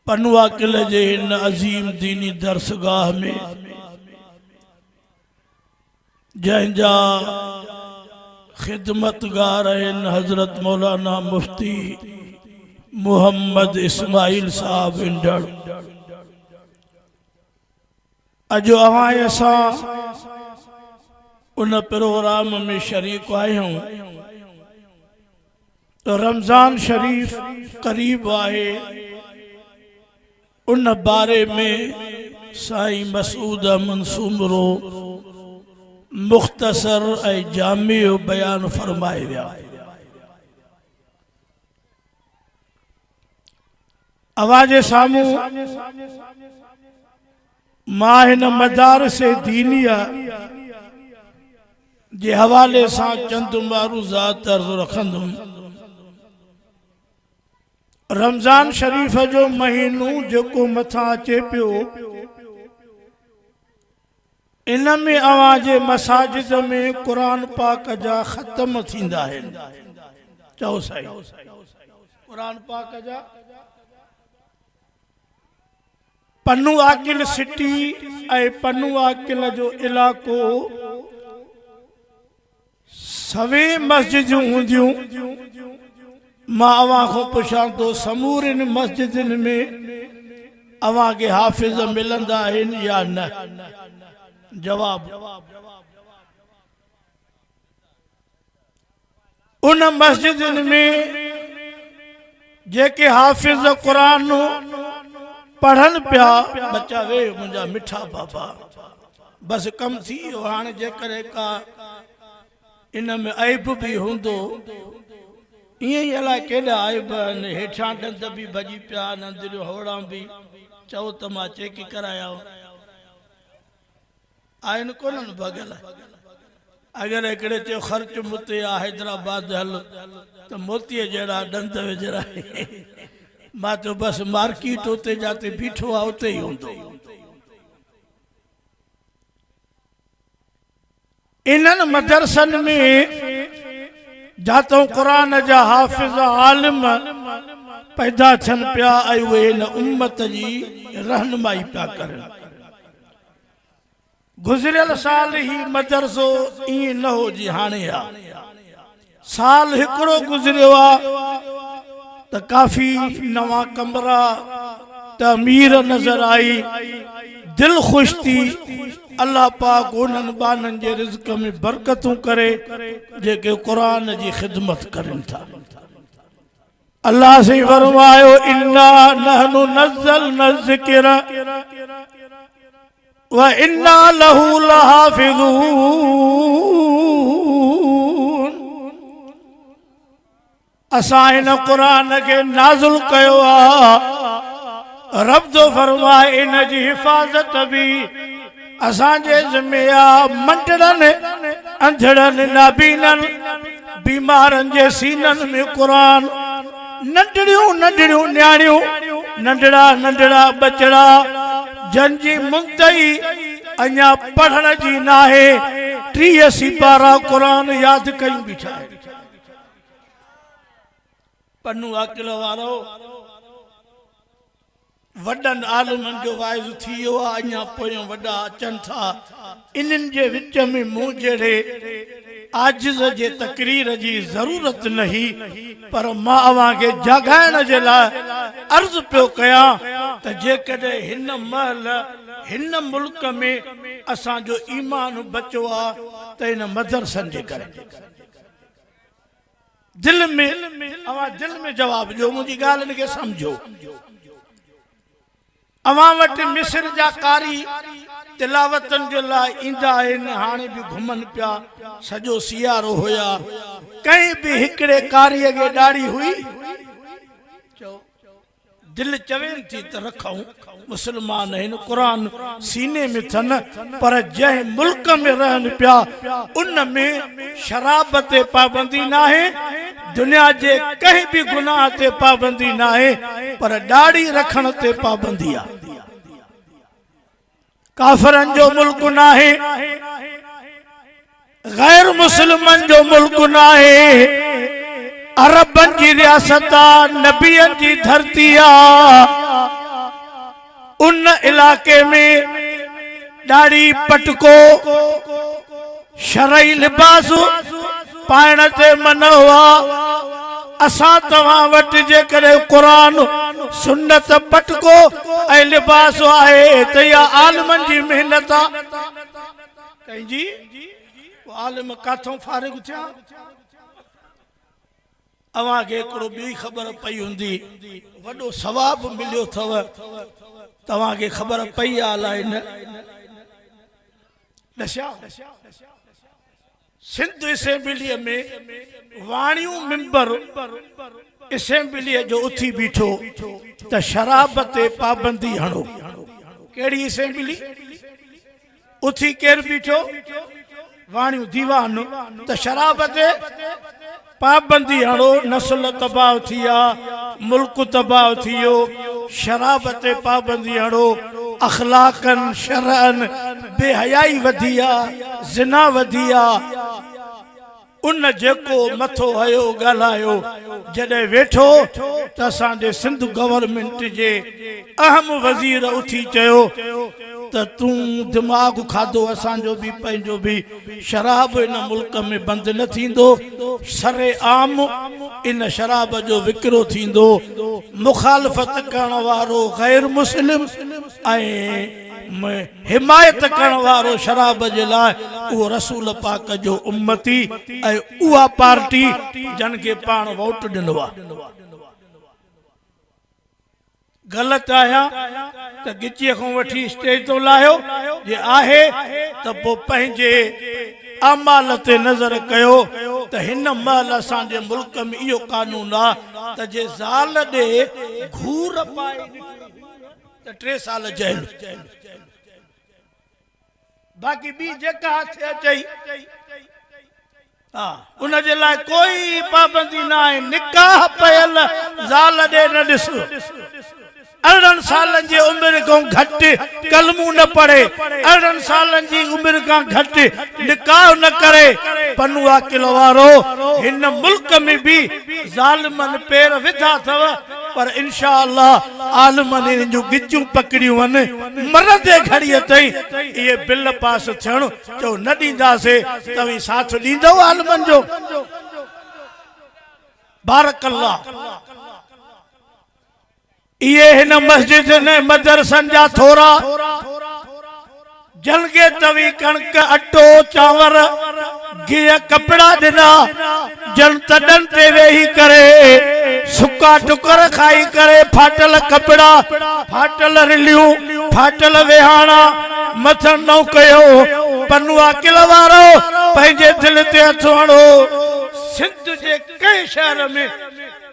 पनुआ किले जे इन अजीम दीनी दरसगाह में जंहिंजा खिदमतगार आहिनि हज़रत मौलाना मुफ्ती मोहम्मद इस्माइल साहब इंदड़। अजो अवां असां उन प्रोग्राम में शरीक आहियूं तो रमज़ान शरीफ करीब आहे। उन बारे में साईं मसूद मंसूमरो मुख्तसर ऐं जामी बयान फरमाए विया। आवाज़ सामू मां हिन मदारिस दीनिया जे हवाले सां चंद मारूज़ात अर्ज़ रखंदुमि। रमज़ान शरीफ जो महीनो जेको मथा अचे पियो, इन में अवां जे मसाजिद में कुरान पाक जा ख़त्म थींदा आहिनि। चओ साईं, कुरान पाक जा पन्नू आकिल सिटी ऐं पन्नू आकिल जो इलाको सवे मस्जिदूं हूंदियूं। मां अवां को पुछां तो समूरिन मस्जिदन में अवां के हाफिज मिलंदा आहिनि या न? जवाब, उन मस्जिदन में जेके हाफिज कुरान पढ़न पिया, बच्चा वे मुंहिंजा मिठा बाबा बस कम थी वियो। हाणे जेकॾहिं का इन में ऐब भी हूंदो, इं अलाए केॾा आइब आहिनि, हेठां ॾंद भी भॼी पिया, नंदरियूं होड़ा भी। चओ त मां चेक कराया आहिनि कोन्हनि भॻल। अगर हिकिड़े चयो ख़र्च मुते आहे हैदराबाद हल त मोतीअ जहिड़ा ॾंद विझराए। मां चयो बस मार्केट उते जाते बीठो आहे उते ई हूंदो। इन्हनि मदरसनि में जातों कुरान जा हाफिज आलिम पैदा थियन पिया ऐं उहे हिन उम्मत जी रहनुमाई पिया करनि। गुज़रियल साल ही मदरसो ईअं न हो जी हाणे आहे। साल हिकिड़ो गुज़रियो आहे त काफ़ी नवा कमरा तमीर नज़र आई, दिल खुश थी। अल्लाह पाक उन्हनि बाननि जे रिज़्क़ में बरकतूं करे जेके कुरान जी खिदमत करनि था। अल्लाह से फरमायो इन्ना नहनु नज़्ज़लना ज़िक्र व इन्ना लहू लहाफ़िज़ून। असां हिन कुरान के नाज़िल कयो आहे। रब जो फरमाए इन जी हिफ़ाज़त भी असांजे ज़िम्मे आहे। मंडड़नि अंधड़नि नाबीननि बीमारनि जे सीननि में कुरान, नंढड़ियूं नंढड़ियूं न्याणियूं, नंढड़ा नंढड़ा बचड़ा जंजी मुंतई अञा पढ़ण जी नाहे, 30 सिपारा कुरान याद कयूं बीठा। पन्नू आकिल वारो वडन आलमन जो वाइज थी वियो आहे। अञा पोयों वॾा अचनि था। इन्हनि जे विच में मूं जहिड़े आजिज़ जे तकरीर जी ज़रूरत नहीं, पर मां अवां खे जागाइण जे लाइ अर्ज़ पियो कयां त जेकॾहिं हिन महल हिन मुल्क में असांजो ईमान बचो आहे त हिन मदरसनि जे करे। दिल में जवाब ॾियो, मुंहिंजी ॻाल्हि खे सम्झो। अवां वटि मिस्र जा कारी तिलावतन जे लाइ ईंदा आहिनि। हाणे भी घुमनि पिया, सॼो सियारो हुया। कंहिं भी हिकिड़े कारीअ खे ॾाढ़ी हुई? दिल चवेनि थी त रखूं, मुसलमान आहिनि, कुरान सीने में थन, पर जंहिं मुल्क में रहनि पिया उन में शराब ते पाबंदी नाहे, दुनिया जे कंहिं भी गुनाह ते पाबंदी नाहे, पर ॾाढ़ी रखण ते पाबंदी आहे। काफरन जो मुल्क नाहे, गैर मुसलमान जो मुल्क नाहे, अरबन की रियासत आ, नबियन की धरती आ। उन इलाके में दाढ़ी पटको शरई लिबास पाइण ते मन हुआ। असां तव्हां वटि जेकॾहिं क़ुरान सुन्नत पटको ऐं लिबास आहे त इहा आलिमनि जी महिनत आहे। कंहिंजी आलिम काथों फारिग थिया? अव्हांखे हिकिड़ो ॿी ख़बर पई हूंदी, वॾो सवाब मिलियो अथव, तव्हांखे ख़बर पई आहे अलाए न? सिंध असेंबलीअ में वाणियूं मिंबर असेंबलीअ जो उथी बीठो त शराब ते पाबंदी हणो। कहिड़ी असेंबली उथी केरु बीठो? वाणियूं दीवान त शराब ते पाबंदी हणो। नस्ल तबाह थी आहे, मुल्क तबाह थी वियो, शराब ते पाबंदी हणो। अखलाकन शरअन बेहयाई वधी आहे, ज़िना वधी आहे। उन जेको मथो हयो ॻाल्हायो जॾहिं वेठो त असांजे सिंध गवर्नमेंट जे अहम वज़ीर उथी चयो त तूं दिमाग़ खाधो असांजो बि पंहिंजो बि, शराब इन मुल्क में बंदि न थींदो, सरे आम इन शराब जो विकिरो थींदो। मुखालफ़त करण वारो गैर मुस्लिम ऐं हिमायत करण वारो शराब जे लाइ उहो रसूल पाक जो उम्मती ऐं उहा पार्टी जन खे पाण वोट ॾिनो आहे। ग़लति आया त गिचीअ खां वठी स्टेज तो लाहियो, जे आहे त पोइ पंहिंजे अमाल ते नज़र कयो त हिन महिल असांजे मुल्क में इहो कानून आहे त जे ज़ाल ॾे घूर पाए त 3 साल जेल। बाक़ी ॿी जेका हथ अचई उन जे लाइ कोई पाबंदी न आहे। निकाह पयल ज़ाल ॾे न ॾिस। 18 सालनि जी उमिरि खां घटि कलमू न पढ़े, 18 सालनि जी उमिरि खां घटि निकाह न करे, पनुआ किलो वारो हिन मुल्क में भी ज़ालिमनि पेर विधा अथव। पर इंशा अल्लाह आलिमनि इन जूं गिचूं पकड़ियूं आहिनि। मरंदे घड़ीअ ताईं इहे बिल पास थियण चओ न ॾींदासीं, तव्हीं साथ ॾींदव आलिमनि जो? बारकल्लाह। ये हिन मस्जिद ने मदरसन जा थोरा जन के तवी कणक अटो चावर गिह कपड़ा दिना, जन तडन ते वेही करे सुका टुकर खाई करे, फाटल कपड़ा, फाटल रिलियूं, फाटल वेहाना मथन न कयो। पनुआ किल वारो पंहिंजे दिल ते हथ हणो। सिंध जे कंहिं शहर में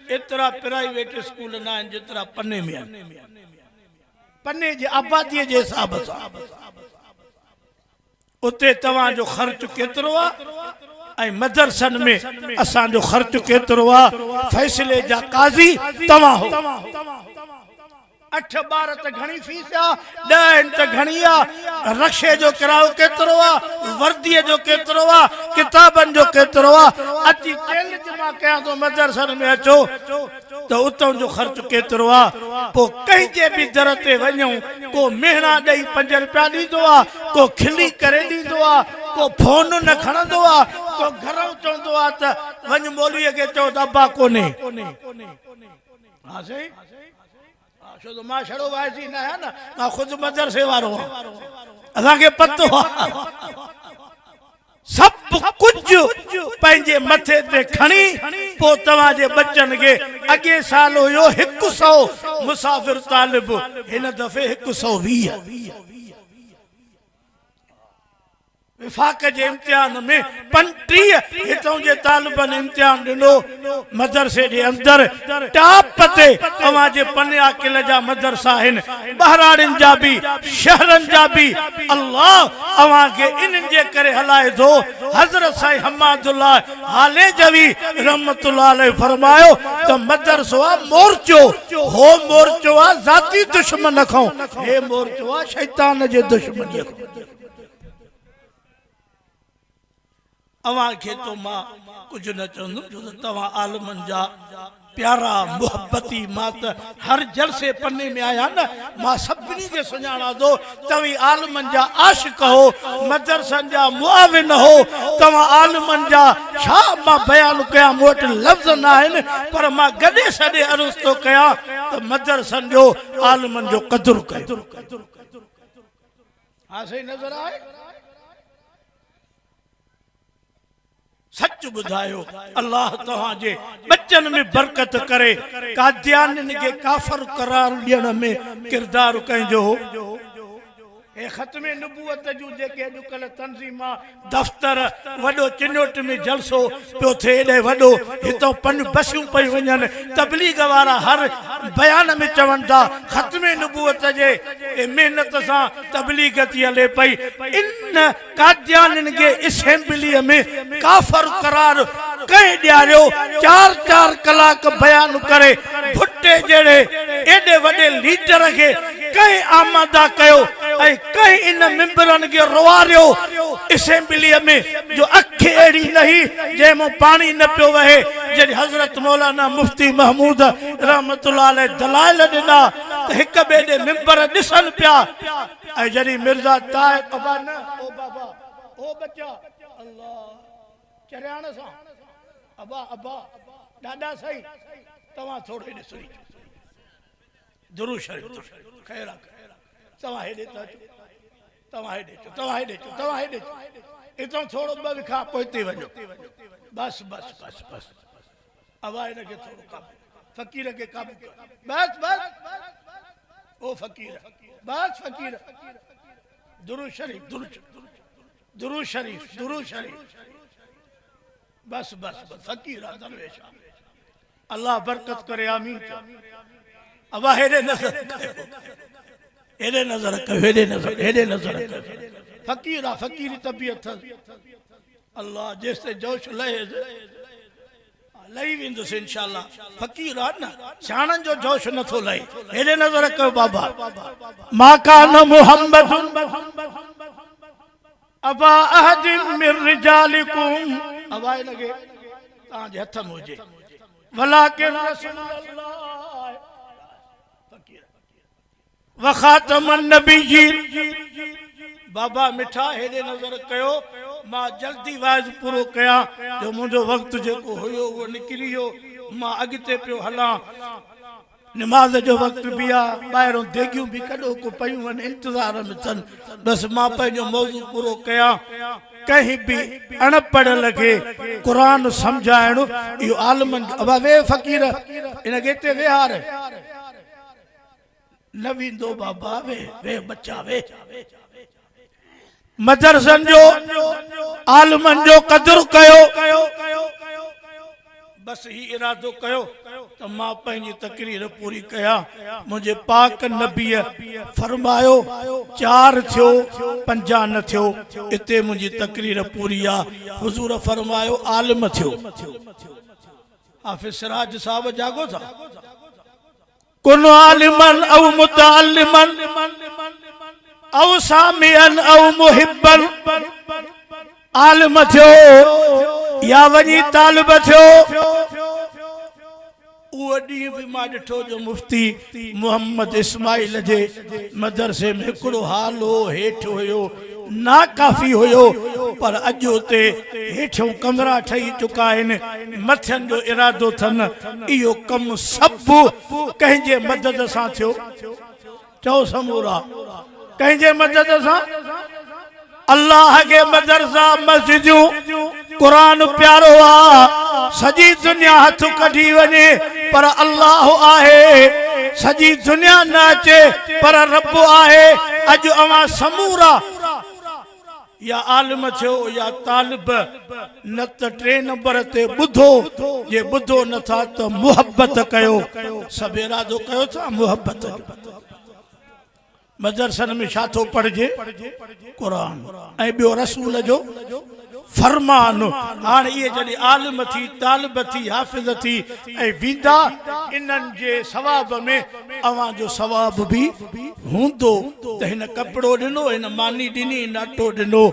एतरा प्राइवेट स्कूल न आहिनि जेतिरा पन्ने में आहिनि। पन्ने जे आबादीअ जे हिसाब सां उते तव्हांजो ख़र्च केतिरो आहे ऐं मदरसन में असांजो ख़र्च केतिरो आहे। फ़ैसिले जा काज़ी तव्हां हो। 8 ॿार त घणी फीस आहे, 10 त घणी आहे। रक्शे जो किरायो केतिरो आहे, वर्दीअ जो केतिरो आहे, किताबनि जो केतिरो आहे। अची तेल जमा कयां थो मदरसन में अचो त उतां जो ख़र्च केतिरो आहे। पोइ कंहिंजे बि दर ते वञूं, को मेहणा ॾेई 5 रुपया ॾींदो आहे, को खिली करे ॾींदो आहे, को फोन न खणंदो आहे, को घरों चवंदो आहे त वञ मौलवीअ खे चओ त अब्बा कोन्हे। हा साईं, छो त मां छड़ो वाइजी न आहियां न, मां ख़ुदि मदरसे वारो आहियां, असांखे पतो आहे। सब कुछ पंहिंजे मथे ते खणी पोइ तव्हांजे बच्चनि खे अॻे साल हुयो 100 मुसाफ़िर तालिब, हिन दफ़े 120। विफाक जे इम्तिहान में 35 हितों जे तालिबनि इम्तिहान ॾिनो। मदरसे जे अंदरि टॉप ते अवांजे पन्या किले जा मदरसा आहिनि, बहराड़ियुनि जा बि, शहरनि जा बि। अल्लाह अवांखे इन्हनि जे करे हलाए थो। हज़रत साईं हमादुल्लाह हाले जवी रहमतुल्लाह अलैह फरमायो त मदरसो आहे मोर्चो, हो मोर्चो आहे ज़ाती दुश्मन खां, हे मोर्चो आहे शैतान जे दुश्मन खां। अवां खे तो मां कुछ न चवंदुमि छो त तव्हां आलमनि जा प्यारा मुहब्बती मां त हर जलसे पन्ने में आया न मां सभिनी खे सुञाणा थो तव्हीं आलमनि जा आशिक़ हो मदरसनि जा मुआविन हो तव्हां आलमनि जा छा मां बयानु कयां मूं वटि लफ़्ज़ न आहिनि पर मां गॾे सॾे अर्ज़ु थो कयां त मदरसनि जो आलमनि जो क़दुरु कयो हा सही नज़र आहे सच बुधायो अल्लाह तव्हांजे बच्चन में बरकत करे कादियानिन के काफर करार ॾियण में किरदार कंहिंजो ए खत्मे नबूवत जो जेके अॼुकल तंज़ीमा दफ़्तर वॾो चिन्नोट में जलसो पियो थिए एॾे वॾो हितां पन बसियूं पई वञनि तबलीग वारा हर बयान में चवनि था खत्मे नबूवत जे महिनत सां तबलीग थी हले पई इन कादियानिन के असेंबलीअ में काफर करार कंहिं ॾियारियो 4-4 कलाक बयान करे भुट्टे जहिड़े एॾे वॾे लीडर खे कंहिं आमादा कयो ऐं कंहिं इन मिंबरनि खे रोआरियो असेंबलीअ में जो अखि अहिड़ी नहीं जंहिंमो पाणी न पियो वहे जॾहिं हज़रत मौलाना मुफ्ती महमूद रहमतुल्लाह अलैह दलाइल ॾिना त हिक ॿिए ॾे मिंबर ॾिसनि पिया ऐं जॾहिं मिर्ज़ा ताए अबा न ओ बाबा ओ बच्चा अल्लाह चरियाण सां अबा अबा ॾाॾा सही तव्हां थोरो हेॾे सुरी दुरूद शरीफ़ ख़ैर तव्हां हेॾे था तव्हां हेॾे अचो तव्हां हेॾे अचो तव्हां हेॾे अचो हितां थोरो ॿ विखा पोइ हिते वञो बस बस बस बस अबा हिनखे थोरो काबू फ़क़ीर खे काबू बस बस ओ फ़क़ीर बस फ़क़ीर दुरूद शरीफ़ दुरूद शरीफ़ दुरूद शरीफ़ बस बस बस फ़क़ीर दरवेश अल्लाह बरकत करे आमीन अबा हेॾे नज़र हेॾे नज़र कयो हेॾे नज़र फ़क़ीर आहे फ़क़ीरी तबियत अल्लाह जेसि जोश लहे लही वेंदुसि इंशाअल्लाह फ़क़ीर आहे न सियाणनि जो जोश नथो लहे हेॾे नज़र कयो बाबा मा कान मुहम्मदुन अबा अहदिन मिन रिजालिकुम अबा इनखे तव्हांजे हथ में हुजे वलाकिन रसूलुल्लाह वखातमन नबीयीन बाबा मिठा हेॾे नज़र कयो मां जल्दी वाइज़ पूरो कयां जो मुंहिंजो वक़्तु जेको हुयो उहो निकिरी वियो मां अॻिते पियो हलां नमाज़ जो वक़्तु बि आहे ॿाहिरों देगियूं बि कॾो को पयूं आहिनि इंतज़ार में अथनि बसि मां पंहिंजो मौज़ू पूरो कयां कहीं भी अनपढ़ खे क़ुरान सम्झाइणु इहो आलमनि अबा वे फ़क़ीर इनखे हिते वेहार न वेंदो बाबा वे बच्चा वे मदरसन जो आलमन जो कदर कयो बस ही इरादो कयो त मां पंहिंजी तकरीर पूरी कयां मुझे पाक नबी फरमायो 4 थियो 5 न थियो इते मुझी तकरीर पूरी आ हुजूर फरमायो आलिम थियो हाफिज सिराज साहब जागो था कुन आलिमन औ मुतअल्लिमन औ सामियन औ मुहिब्बन आलिम थियो या वनी तालिब थियो उहो ॾींहुं बि मां ॾिठो जो मुफ्ती मोहम्मद इस्माइल जे मदरसे में हिकिड़ो हाल हो हेठि हुयो नाकाफ़ी हुयो पर अॼु उते हेठियों कमरा ठही चुका आहिनि मथियनि जो इरादो अथनि इहो कमु सभु कंहिंजे मदद सां थियो चओ समूरा कंहिंजे मदद सां अल्लाह के मदरसा मस्जिदूं कुरान प्यारो आ सजी दुनिया हथ कढी वने पर अल्लाह आहे सजी दुनिया न अचे पर रब आहे अज अवा समूरा या आलिम थियो या तालिब न त 3 नंबर ते बुधो जे बुधो नथा त मुहब्बत कयो सब इरादो कयो था मुहब्बत मदरसन में छा थो पढ़जे कुरान ऐं ॿियो रसूल जो फरमान हाणे इहे जॾहिं आलिम थी तालिब थी हाफ़िज़ थी ऐं वेंदा इन्हनि जे सवाब में अवां जो सवाब बि हूंदो त हिन कपिड़ो ॾिनो हिन मानी ॾिनी हिन अटो ॾिनो